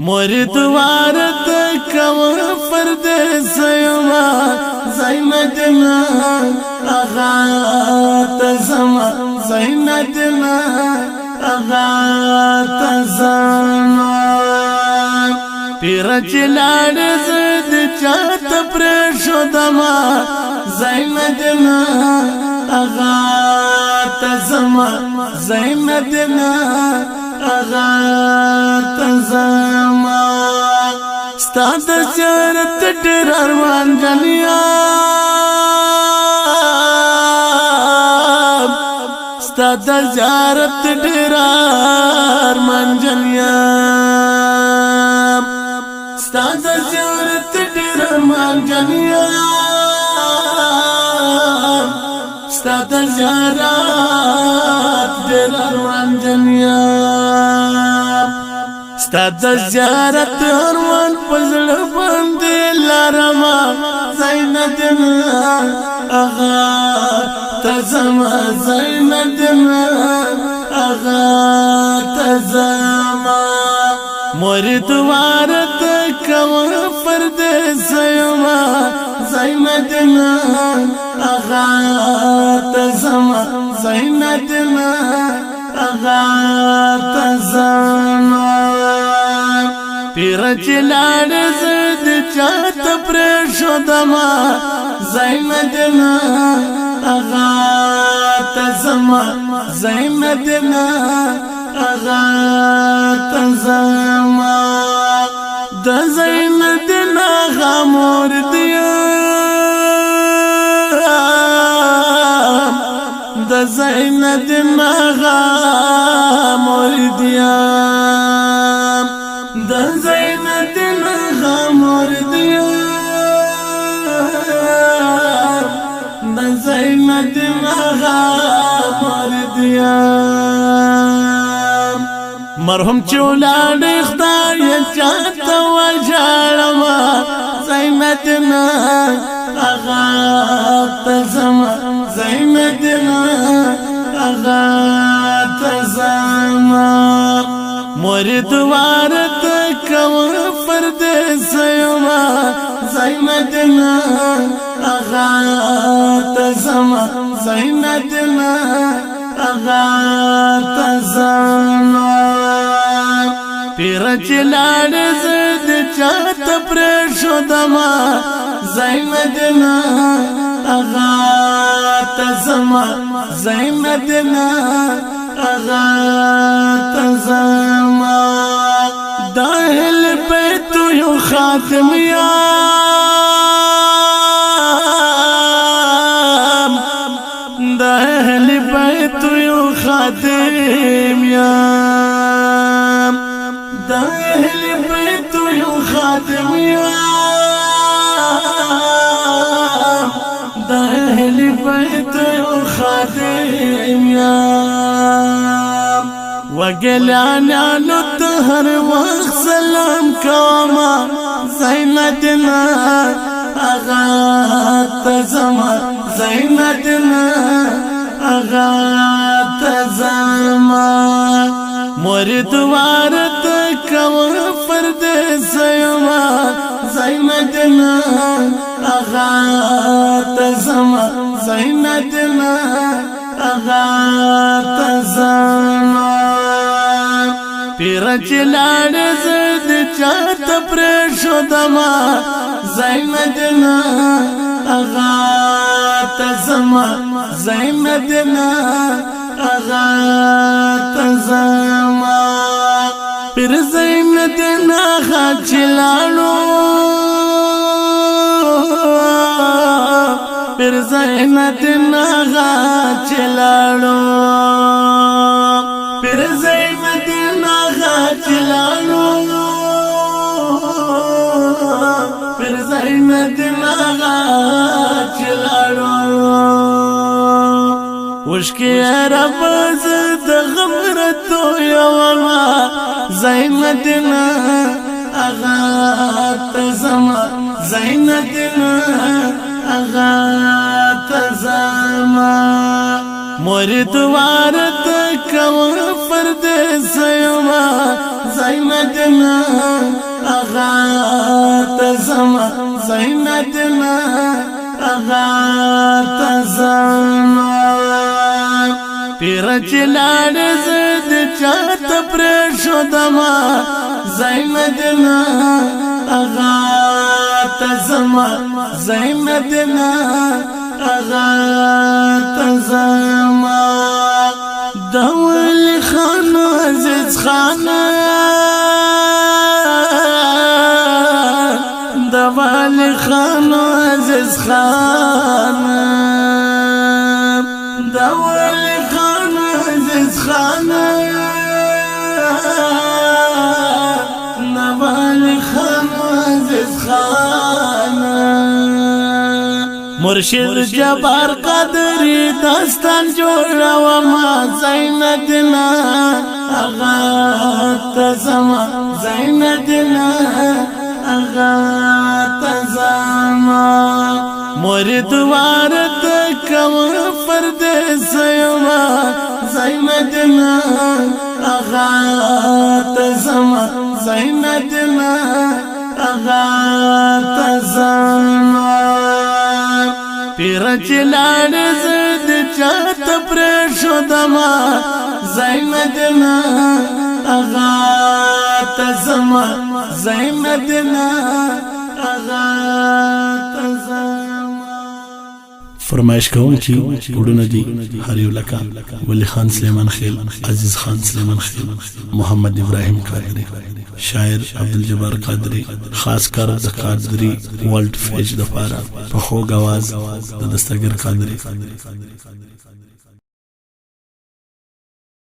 مرید وارد کوا پردیس یما زینتنا اغا تزما زینتنا اغا تزما پیر چلار زد چات پرشو دما زینتنا اغا تزما زینتنا اغا تزما ستا د زیارت ډېر ارمان جنیا ستا د زیارت ډېر ارمان جنیا ستا د زیارت ډېر ارمان جنیا ستا د زیارت ډېر ارمان جنیا ستا د زیارت ارمان پزړ باندې لارما زینتنا اغا تزما زینتنا اغا تزما مرید وارد کوا پردیس یما زینتنا اغا تزما زینتنا اغا تزما پیر چلار زد چات پرشو دما زینتنا اغا تزما زینتنا اغا تزما د زینتنا اغا موردیا د زینتنا اغا موردیا د زینتنا اغا موردیا د زینتنا اغا موردیا مرهم چولاد خدای چاته وجاړما زینتنا اغا تزما زینتنا اغا تزما مرید وارد کوا پردیس یما زینتنا اغا تزما زینتنا اغا تزما پیر چلار زد چات پرشو دما زینتنا اغا تزما زینتنا اغا تزما داخل بیت یو خاتم یام داخل بیت یو خاتم یام داخل بیت یو خاتم یام داخل بیت یو خاتم یام وگلانانو تهر وقت سلام کوما زینتنا اغا تزما زینتنا اغا تزما مرید وارد کوا پردیس یما زینتنا اغا تزما زینتنا اغا تزما پیر چلار زد چات پرشو دما زینتنا اغا تزما زینتنا اغا تزما پیر زینتنا اغا چلانو پیر زینتنا اغا چلانو پیر زینتنا اغا چلانو پیر زینتنا اغا چلانو وشکی رب زد غمرتو یوما زینتنا اغا تزما زینتنا اغا تزما مرید وارد کوا پردیس یما زینتنا اغا تزما زینتنا اغا تزما پیرچ لاړ زد چات پرشو دما زینتنا اغا تزما زینتنا اغا تزما دول خان عزیز خان دول خان عزیز خان دول خان عزیز خان دول خان عزیز خان مرشد جبار قدری داستان جوړوما زینتنا اغا تزما زینتنا اغا تزما مرید وارد کوا پردیس یما زینتنا اغا تزما زینتنا اغا تزما پیرچ لاړ زد چات پرشو دما زینتنا اغا تزما زینتنا اغا تزما فرمایش کوم چې وډونه دي هر یو لکه ولی خان سلیمان خیل عزیز خان سلیمان خیل محمد ابراهیم قادری شاعر عبدالجبار قادری خاص کار د قادری ورلد فیج د پاره په خوږ आवाज د دستګر قادری